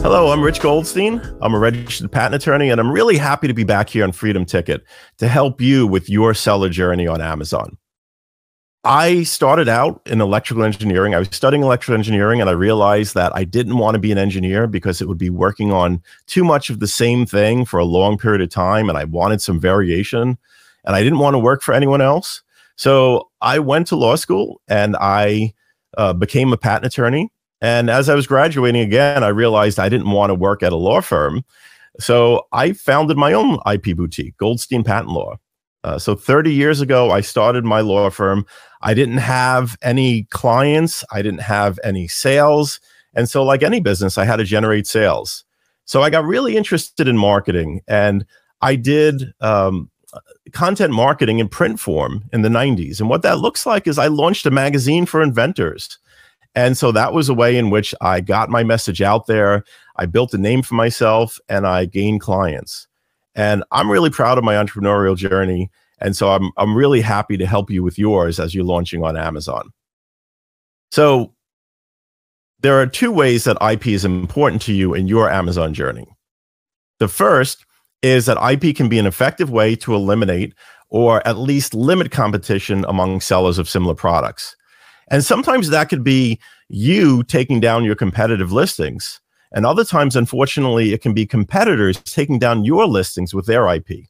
Hello, I'm Rich Goldstein. I'm a registered patent attorney, and I'm really happy to be back here on Freedom Ticket to help you with your seller journey on Amazon. I started out in electrical engineering. I was studying electrical engineering, and I realized that I didn't want to be an engineer because it would be working on too much of the same thing for a long period of time, and I wanted some variation, and I didn't want to work for anyone else. So I went to law school, and I became a patent attorney. And as I was graduating again, I realized I didn't want to work at a law firm. So I founded my own IP boutique, Goldstein Patent Law. So 30 years ago, I started my law firm. I didn't have any clients. I didn't have any sales. And so like any business, I had to generate sales. So I got really interested in marketing, and I did content marketing in print form in the 90s. And what that looks like is I launched a magazine for inventors. And so that was a way in which I got my message out there. I built a name for myself, and I gained clients. And I'm really proud of my entrepreneurial journey. And so I'm really happy to help you with yours as you're launching on Amazon. So there are two ways that IP is important to you in your Amazon journey. The first is that IP can be an effective way to eliminate or at least limit competition among sellers of similar products. And sometimes that could be you taking down your competitive listings. And other times, unfortunately, it can be competitors taking down your listings with their IP.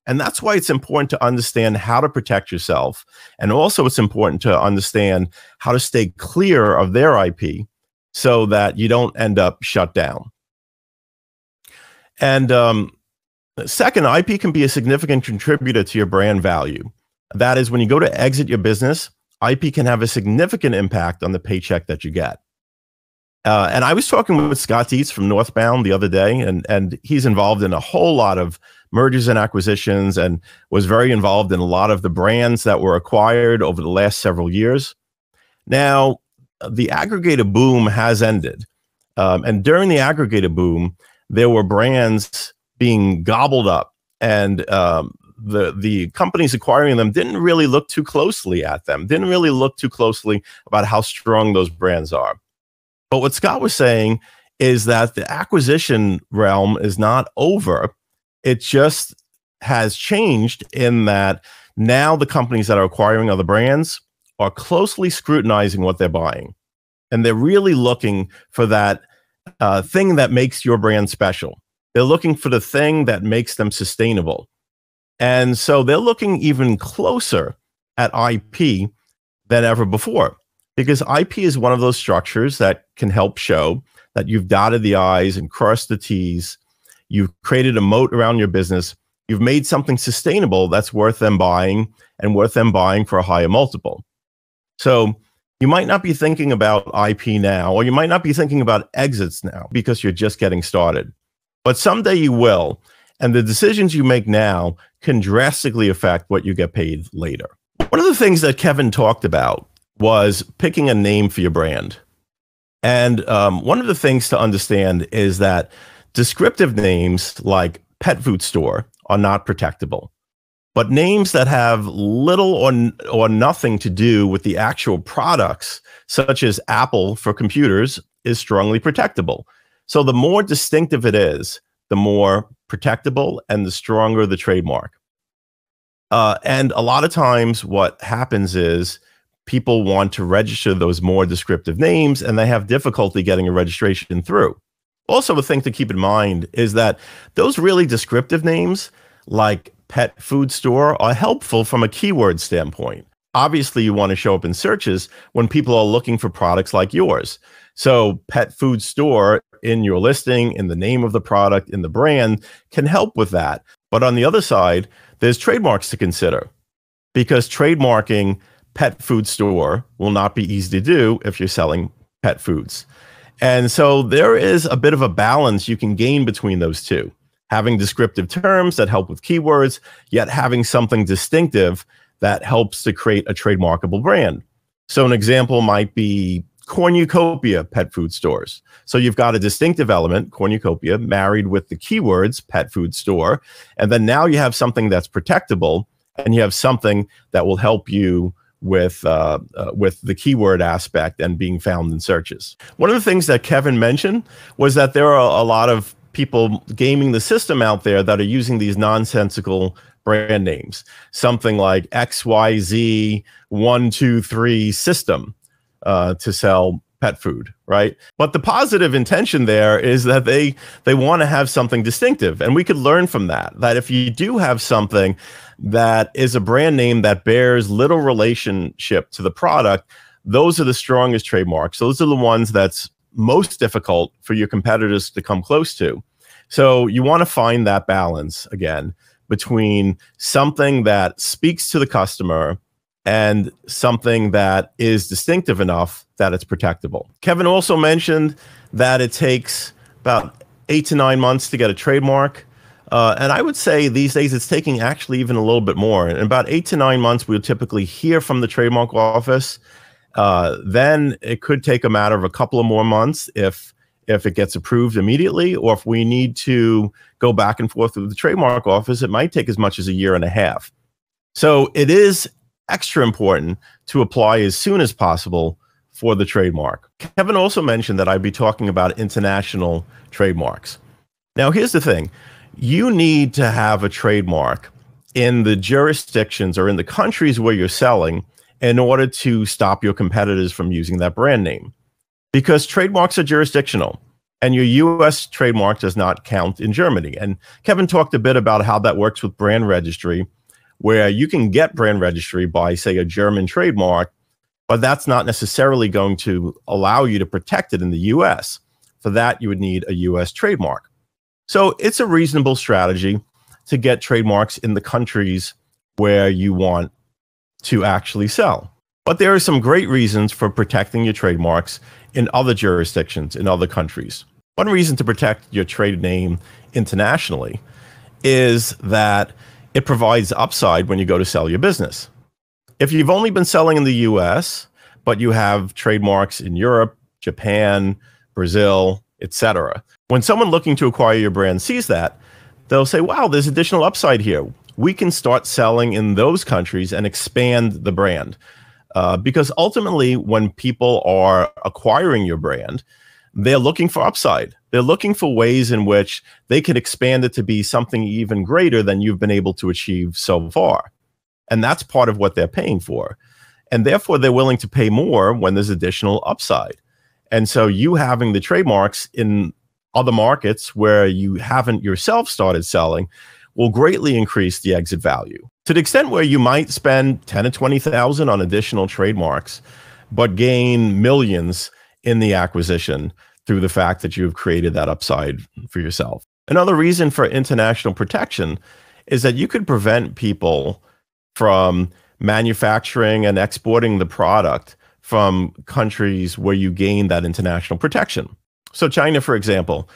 And that's why it's important to understand how to protect yourself. And also it's important to understand how to stay clear of their IP so that you don't end up shut down. And second, IP can be a significant contributor to your brand value. That is, when you go to exit your business, IP can have a significant impact on the paycheck that you get. And I was talking with Scott Dietz from Northbound the other day, and he's involved in a whole lot of mergers and acquisitions and was very involved in a lot of the brands that were acquired over the last several years. Now, the aggregator boom has ended. And during the aggregator boom, there were brands being gobbled up, and the companies acquiring them didn't really look too closely at them, didn't really look too closely about how strong those brands are. But what Scott was saying is that the acquisition realm is not over. It just has changed in that now the companies that are acquiring other brands are closely scrutinizing what they're buying. And they're really looking for that thing that makes your brand special. They're looking for the thing that makes them sustainable. And so they're looking even closer at IP than ever before, because IP is one of those structures that can help show that you've dotted the I's and crossed the T's. You've created a moat around your business. You've made something sustainable that's worth them buying, and worth them buying for a higher multiple. So you might not be thinking about IP now, or you might not be thinking about exits now because you're just getting started. But someday you will. And the decisions you make now can drastically affect what you get paid later. One of the things that Kevin talked about was picking a name for your brand. And one of the things to understand is that descriptive names like pet food store are not protectable. But names that have little or nothing to do with the actual products, such as Apple for computers, is strongly protectable. So the more distinctive it is, the more protectable and the stronger the trademark. And a lot of times what happens is people want to register those more descriptive names, and they have difficulty getting a registration through. Also, a thing to keep in mind is that those really descriptive names, like pet food store, are helpful from a keyword standpoint. Obviously, you want to show up in searches when people are looking for products like yours. So pet food store in your listing, in the name of the product, in the brand, can help with that. But on the other side, there's trademarks to consider, because trademarking pet food store will not be easy to do if you're selling pet foods. And so there is a bit of a balance you can gain between those two. Having descriptive terms that help with keywords, yet having something distinctive that helps to create a trademarkable brand. So an example might be cornucopia pet food stores. So you've got a distinctive element, cornucopia, married with the keywords pet food store. And then now you have something that's protectable, and you have something that will help you with the keyword aspect and being found in searches. One of the things that Kevin mentioned was that there are a lot of people gaming the system out there that are using these nonsensical brand names, something like XYZ123 system to sell pet food, right? But the positive intention there is that they want to have something distinctive. And we could learn from that if you do have something that is a brand name that bears little relationship to the product, those are the strongest trademarks. Those are the ones that's most difficult for your competitors to come close to. So you want to find that balance again between something that speaks to the customer and something that is distinctive enough that it's protectable. Kevin also mentioned that it takes about 8 to 9 months to get a trademark. And I would say these days it's taking actually even a little bit more. In about 8 to 9 months, we'll typically hear from the trademark office. Then it could take a matter of a couple of more months if it gets approved immediately, or if we need to go back and forth with the trademark office, it might take as much as a year and a half. So it is extra important to apply as soon as possible for the trademark. Kevin also mentioned that I'd be talking about international trademarks. Now, here's the thing. You need to have a trademark in the jurisdictions or in the countries where you're selling in order to stop your competitors from using that brand name. Because trademarks are jurisdictional, and your US trademark does not count in Germany. And Kevin talked a bit about how that works with brand registry, where you can get brand registry by, say, a German trademark, but that's not necessarily going to allow you to protect it in the US. For that, you would need a US trademark. So it's a reasonable strategy to get trademarks in the countries where you want to actually sell. But there are some great reasons for protecting your trademarks in other jurisdictions, in other countries. One reason to protect your trade name internationally is that it provides upside when you go to sell your business. If you've only been selling in the US, but you have trademarks in Europe, Japan, Brazil, etc., when someone looking to acquire your brand sees that, they'll say, wow, there's additional upside here. We can start selling in those countries and expand the brand. Because ultimately, when people are acquiring your brand, they're looking for upside. They're looking for ways in which they can expand it to be something even greater than you've been able to achieve so far. And that's part of what they're paying for. And therefore, they're willing to pay more when there's additional upside. And so you having the trademarks in other markets where you haven't yourself started selling will greatly increase the exit value. To the extent where you might spend 10 to 20,000 on additional trademarks, but gain millions in the acquisition through the fact that you've created that upside for yourself. Another reason for international protection is that you could prevent people from manufacturing and exporting the product from countries where you gain that international protection. So China, for example,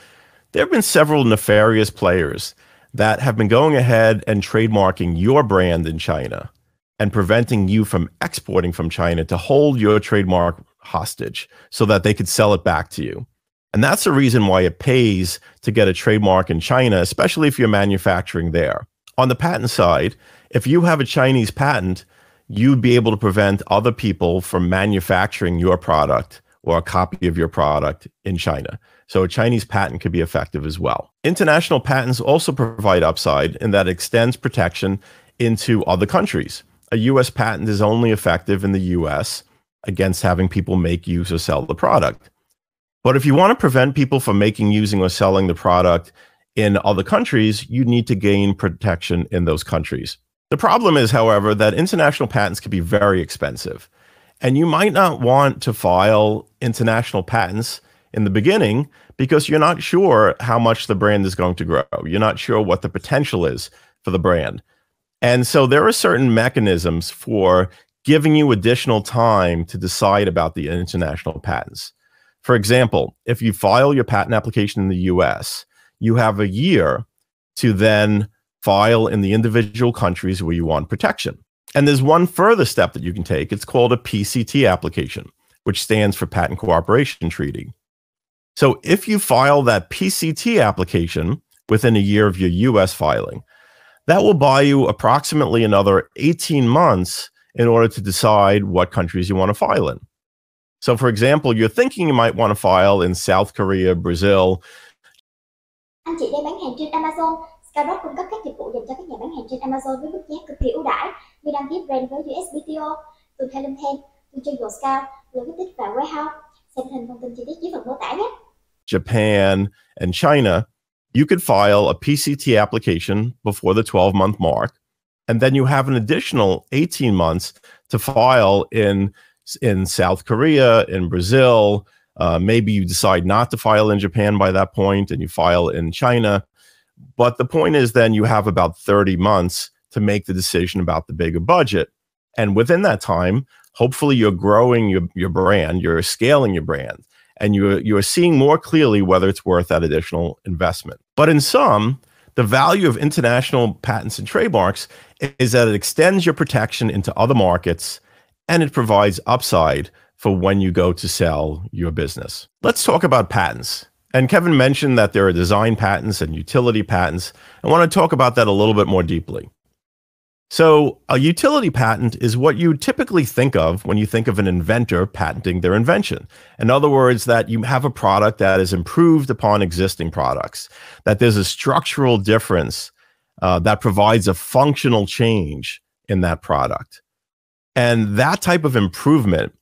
there have been several nefarious players that have been going ahead and trademarking your brand in China and preventing you from exporting from China to hold your trademark hostage so that they could sell it back to you. And that's the reason why it pays to get a trademark in China, especially if you're manufacturing there. On the patent side, if you have a Chinese patent, you'd be able to prevent other people from manufacturing your product or a copy of your product in China. So a Chinese patent could be effective as well. International patents also provide upside in that it extends protection into other countries. A US patent is only effective in the US against having people make, use, or sell the product. But if you want to prevent people from making, using, or selling the product in other countries, you need to gain protection in those countries. The problem is, however, that international patents can be very expensive. And you might not want to file international patents in the beginning because you're not sure how much the brand is going to grow. You're not sure what the potential is for the brand. And so there are certain mechanisms for giving you additional time to decide about the international patents. For example, if you file your patent application in the US, you have a year to then file in the individual countries where you want protection. And there's one further step that you can take. It's called a PCT application, which stands for Patent Cooperation Treaty. So if you file that PCT application within a year of your US filing, that will buy you approximately another 18 months in order to decide what countries you want to file in. So, for example, you're thinking you might want to file in South Korea, Brazil. Anh chị đang bán hàng trên Amazon. Skyrock cung cấp các dịch vụ dành cho các nhà bán hàng trên Amazon với mức giá cực kỳ ưu đãi như đăng ký brand với USPTO, từ Thailand Ten, từ Jungle Scout, Logistics và Warehouse. Xem hình thông tin chi tiết dưới phần mô tả nhé. Japan and China, you could file a PCT application before the 12-month mark, and then you have an additional 18 months to file in South Korea, in Brazil. Maybe you decide not to file in Japan by that point, and you file in China. But the point is then you have about 30 months to make the decision about the bigger budget. And within that time, hopefully you're growing your brand, you're scaling your brand, and you're seeing more clearly whether it's worth that additional investment. But in sum, the value of international patents and trademarks is that it extends your protection into other markets, and it provides upside for when you go to sell your business. Let's talk about patents. And Kevin mentioned that there are design patents and utility patents. I want to talk about that a little bit more deeply. So a utility patent is what you typically think of when you think of an inventor patenting their invention. In other words, that you have a product that is improved upon existing products, that there's a structural difference that provides a functional change in that product. And that type of improvement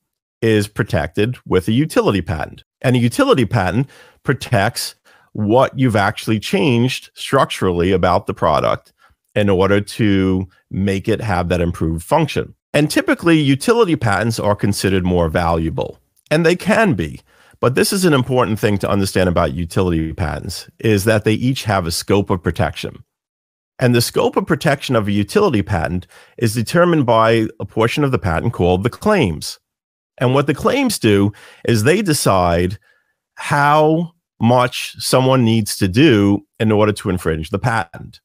is protected with a utility patent. And a utility patent protects what you've actually changed structurally about the product in order to make it have that improved function. And typically, utility patents are considered more valuable, and they can be. But this is an important thing to understand about utility patents, is that they each have a scope of protection. And the scope of protection of a utility patent is determined by a portion of the patent called the claims. And what the claims do is they decide how much someone needs to do in order to infringe the patent.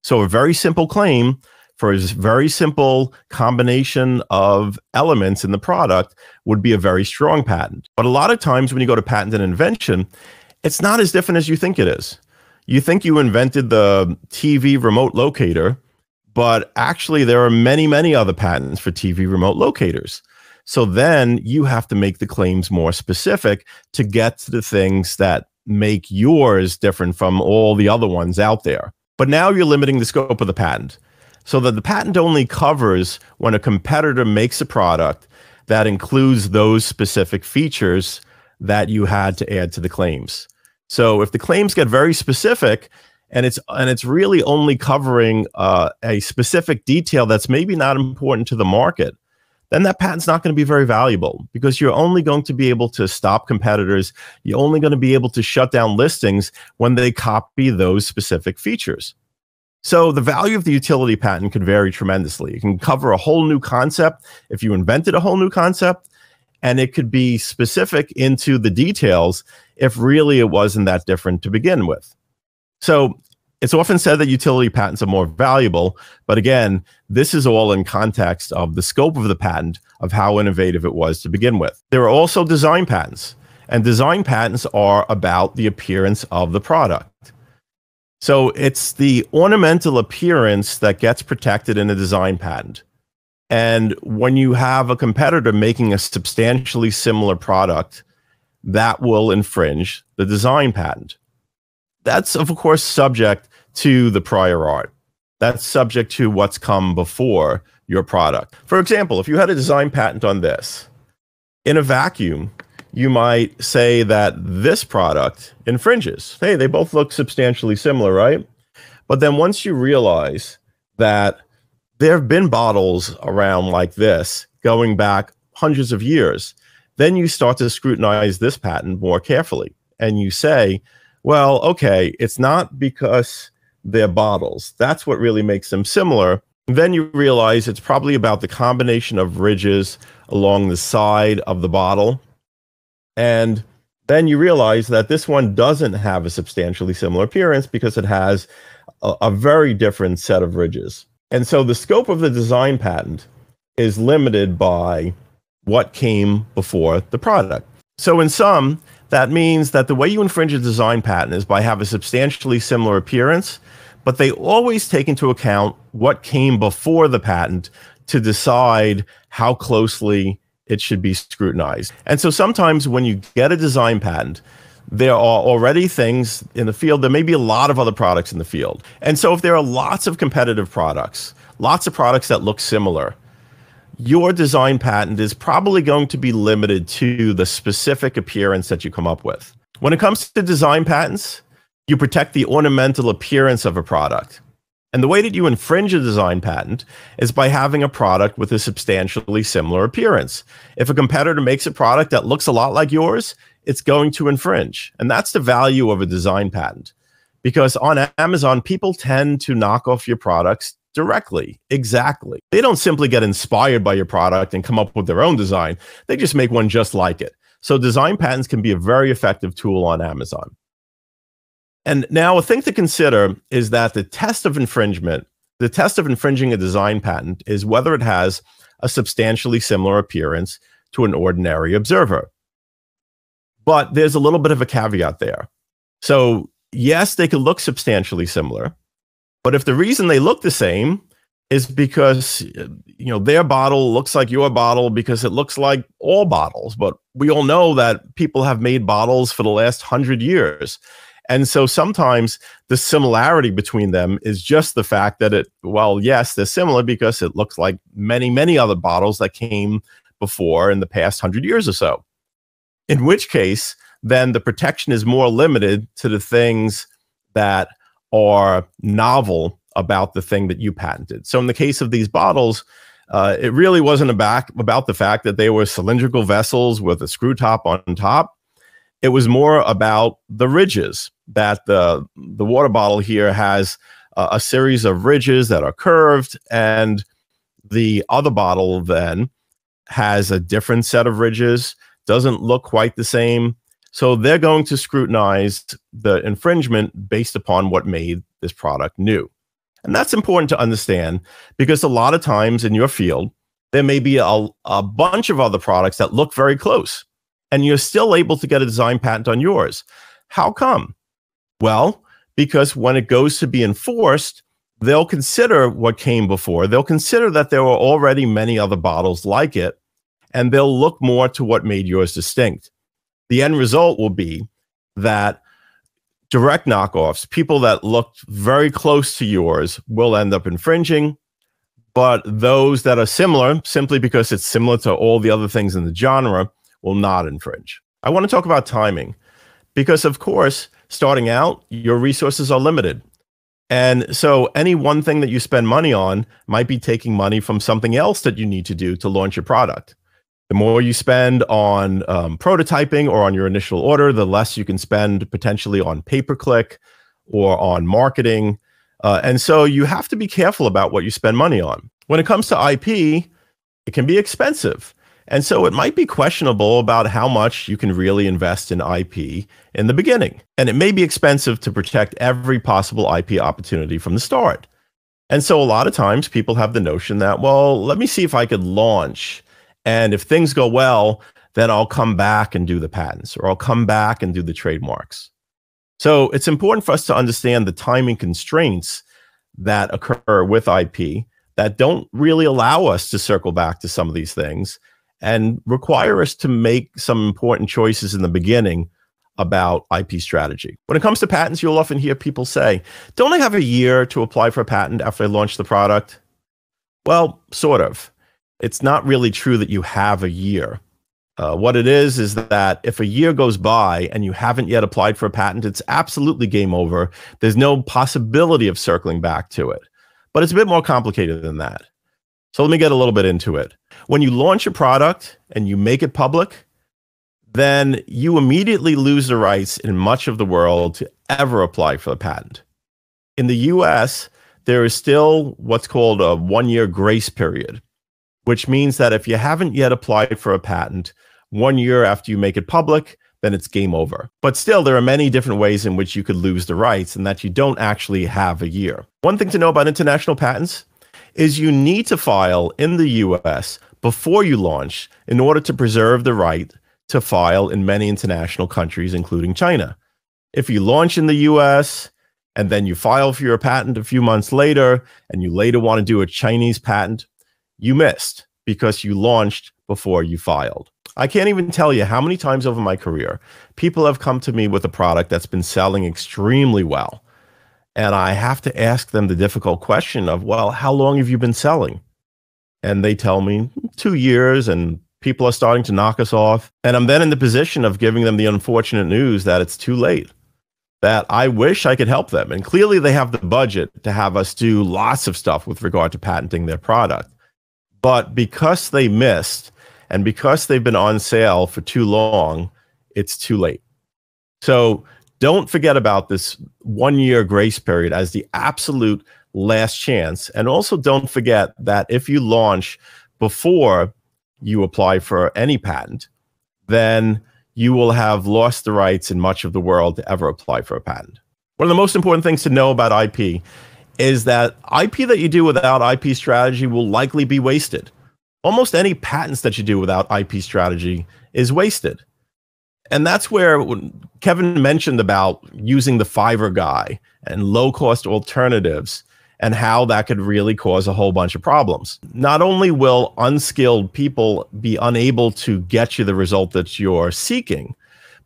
So a very simple claim for a very simple combination of elements in the product would be a very strong patent. But a lot of times when you go to patent and invention, it's not as different as you think it is. You think you invented the TV remote locator, but actually there are many, many other patents for TV remote locators. So then you have to make the claims more specific to get to the things that make yours different from all the other ones out there. But now you're limiting the scope of the patent so that the patent only covers when a competitor makes a product that includes those specific features that you had to add to the claims. So if the claims get very specific and it's really only covering a specific detail that's maybe not important to the market, then that patent's not going to be very valuable because you're only going to be able to stop competitors. You're only going to be able to shut down listings when they copy those specific features. So the value of the utility patent can vary tremendously. It can cover a whole new concept if you invented a whole new concept, and it could be specific into the details if really it wasn't that different to begin with. So it's often said that utility patents are more valuable, but again, this is all in context of the scope of the patent, of how innovative it was to begin with. There are also design patents, and design patents are about the appearance of the product. So it's the ornamental appearance that gets protected in a design patent. And when you have a competitor making a substantially similar product, that will infringe the design patent. That's, of course, subject to the prior art. That's subject to what's come before your product. For example, if you had a design patent on this, in a vacuum, you might say that this product infringes. Hey, they both look substantially similar, right? But then once you realize that there have been bottles around like this going back hundreds of years, then you start to scrutinize this patent more carefully. And you say, well, okay, it's not because they're bottles. That's what really makes them similar. Then you realize it's probably about the combination of ridges along the side of the bottle. And then you realize that this one doesn't have a substantially similar appearance because it has a very different set of ridges. And so the scope of the design patent is limited by what came before the product. So in sum, that means that the way you infringe a design patent is by having a substantially similar appearance, but they always take into account what came before the patent to decide how closely it should be scrutinized. And so sometimes when you get a design patent, there are already things in the field. There may be a lot of other products in the field. And so if there are lots of competitive products, lots of products that look similar, your design patent is probably going to be limited to the specific appearance that you come up with. When it comes to design patents, you protect the ornamental appearance of a product. And the way that you infringe a design patent is by having a product with a substantially similar appearance. If a competitor makes a product that looks a lot like yours, it's going to infringe. And that's the value of a design patent. Because on Amazon, people tend to knock off your products directly, exactly. They don't simply get inspired by your product and come up with their own design. They just make one just like it. So design patents can be a very effective tool on Amazon. And now a thing to consider is that the test of infringement, the test of infringing a design patent is whether it has a substantially similar appearance to an ordinary observer. But there's a little bit of a caveat there. So yes, they could look substantially similar, but if the reason they look the same is because their bottle looks like your bottle because it looks like all bottles, but we all know that people have made bottles for the last 100 years. And so sometimes the similarity between them is just the fact that yes, they're similar because it looks like many, many other bottles that came before in the past 100 years or so. In which case, then the protection is more limited to the things that are novel about the thing that you patented. So in the case of these bottles, it really wasn't about the fact that they were cylindrical vessels with a screw top on top. It was more about the ridges, that the water bottle here has a series of ridges that are curved, and the other bottle then has a different set of ridges, doesn't look quite the same. So they're going to scrutinize the infringement based upon what made this product new. And that's important to understand because a lot of times in your field, there may be a bunch of other products that look very close, and you're still able to get a design patent on yours. How come? Well, because when it goes to be enforced, they'll consider what came before. They'll consider that there were already many other bottles like it, and they'll look more to what made yours distinct. The end result will be that direct knockoffs, people that looked very close to yours, will end up infringing, but those that are similar, simply because it's similar to all the other things in the genre, will not infringe. I want to talk about timing because, of course, starting out, your resources are limited. And so any one thing that you spend money on might be taking money from something else that you need to do to launch your product. The more you spend on prototyping or on your initial order, the less you can spend potentially on pay-per-click or on marketing. And so you have to be careful about what you spend money on. When it comes to IP, it can be expensive. And so it might be questionable about how much you can really invest in IP in the beginning. And it may be expensive to protect every possible IP opportunity from the start. And so a lot of times people have the notion that, well, let me see if I could launch. And if things go well, then I'll come back and do the patents, or I'll come back and do the trademarks. So it's important for us to understand the timing constraints that occur with IP that don't really allow us to circle back to some of these things and require us to make some important choices in the beginning about IP strategy. When it comes to patents, you'll often hear people say, don't I have a year to apply for a patent after I launch the product? Well, sort of. It's not really true that you have a year. What it is that if a year goes by and you haven't yet applied for a patent, it's absolutely game over. There's no possibility of circling back to it. But it's a bit more complicated than that. So let me get a little bit into it. When you launch a product and you make it public, then you immediately lose the rights in much of the world to ever apply for a patent. In the US, there is still what's called a 1-year grace period, which means that if you haven't yet applied for a patent 1 year after you make it public, then it's game over. But still, there are many different ways in which you could lose the rights and that you don't actually have a year. One thing to know about international patents is you need to file in the US before you launch in order to preserve the right to file in many international countries, including China. If you launch in the US and then you file for your patent a few months later, and you later want to do a Chinese patent, you missed because you launched before you filed. I can't even tell you how many times over my career people have come to me with a product that's been selling extremely well. And I have to ask them the difficult question of, well, how long have you been selling? And they tell me 2 years, and people are starting to knock us off. And I'm then in the position of giving them the unfortunate news that it's too late, that I wish I could help them. And clearly they have the budget to have us do lots of stuff with regard to patenting their product. But because they missed, and because they've been on sale for too long, it's too late. So don't forget about this 1 year grace period as the absolute last chance. And also don't forget that if you launch before you apply for any patent, then you will have lost the rights in much of the world to ever apply for a patent. One of the most important things to know about IP is that IP that you do without IP strategy will likely be wasted. Almost any patents that you do without IP strategy is wasted. And that's where Kevin mentioned about using the Fiverr guy and low-cost alternatives and how that could really cause a whole bunch of problems. Not only will unskilled people be unable to get you the result that you're seeking,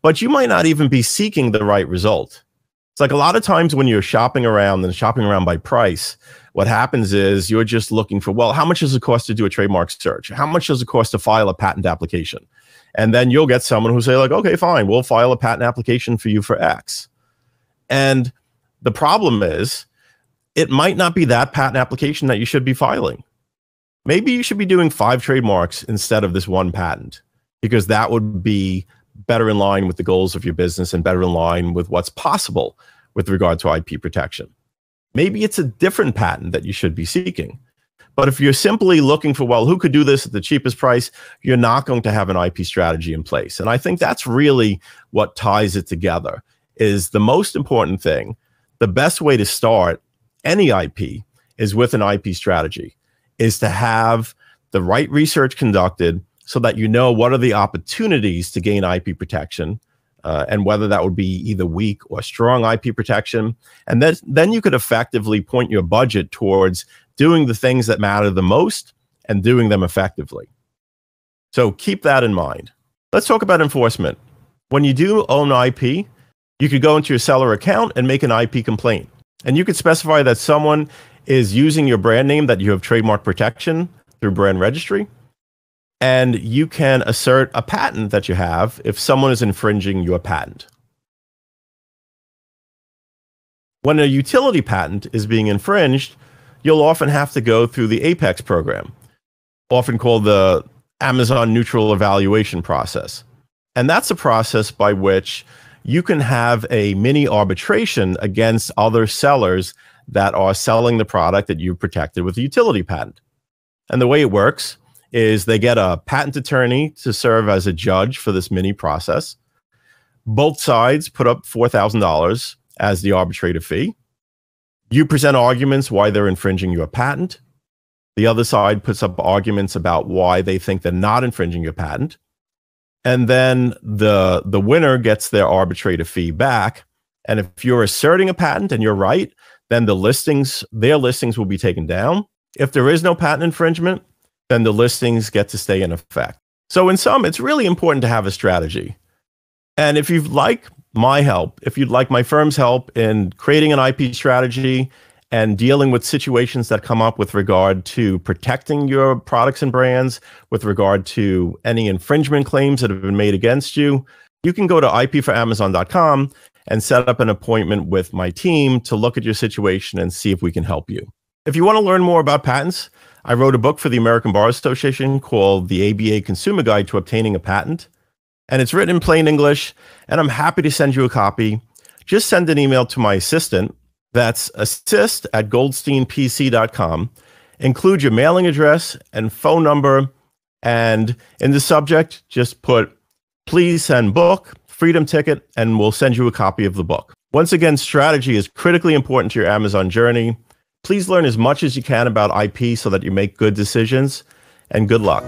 but you might not even be seeking the right result. It's like a lot of times when you're shopping around and shopping around by price, what happens is you're just looking for, well, how much does it cost to do a trademark search? How much does it cost to file a patent application? And then you'll get someone who say like, okay, fine, we'll file a patent application for you for X. And the problem is, it might not be that patent application that you should be filing. Maybe you should be doing 5 trademarks instead of this 1 patent, because that would be better in line with the goals of your business and better in line with what's possible with regard to IP protection. Maybe it's a different patent that you should be seeking. But if you're simply looking for, well, who could do this at the cheapest price, you're not going to have an IP strategy in place. And I think that's really what ties it together, is the most important thing. The best way to start any IP is with an IP strategy, is to have the right research conducted so that you know what are the opportunities to gain IP protection, and whether that would be either weak or strong IP protection. And then you could effectively point your budget towards doing the things that matter the most and doing them effectively. So keep that in mind. Let's talk about enforcement. When you do own IP, you could go into your seller account and make an IP complaint. And you could specify that someone is using your brand name, that you have trademark protection through brand registry. And you can assert a patent that you have if someone is infringing your patent. When a utility patent is being infringed, you'll often have to go through the Apex program, often called the Amazon Neutral Evaluation process. And that's a process by which you can have a mini arbitration against other sellers that are selling the product that you've protected with a utility patent. And the way it works is they get a patent attorney to serve as a judge for this mini process. Both sides put up $4,000 as the arbitrator fee. You present arguments why they're infringing your patent. The other side puts up arguments about why they think they're not infringing your patent. And then the winner gets their arbitrator fee back. And if you're asserting a patent and you're right, then their listings will be taken down. If there is no patent infringement, then the listings get to stay in effect. So in sum, it's really important to have a strategy. And if you'd like my help, if you'd like my firm's help in creating an IP strategy and dealing with situations that come up with regard to protecting your products and brands, with regard to any infringement claims that have been made against you, you can go to ipforamazon.com and set up an appointment with my team to look at your situation and see if we can help you. If you want to learn more about patents, I wrote a book for the American Bar Association called The ABA Consumer Guide to Obtaining a Patent. And it's written in plain English, and I'm happy to send you a copy. Just send an email to my assistant. That's assist@goldsteinpc.com. Include your mailing address and phone number. And in the subject, just put, please send book, freedom ticket, and we'll send you a copy of the book. Once again, strategy is critically important to your Amazon journey. Please learn as much as you can about IP so that you make good decisions, and good luck.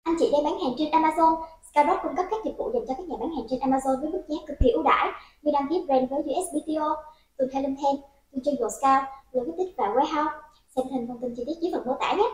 Anh chị đang bán hàng trên Amazon, Scout cung cấp các dịch vụ dành cho các nhà bán hàng trên Amazon với mức giá cực kỳ ưu đãi như đăng ký brand với USPTO, tuần theo link thêm, tuần chơi Scout, logistics và warehouse. Xem thêm thông tin chi tiết dưới phần mô tả nhé.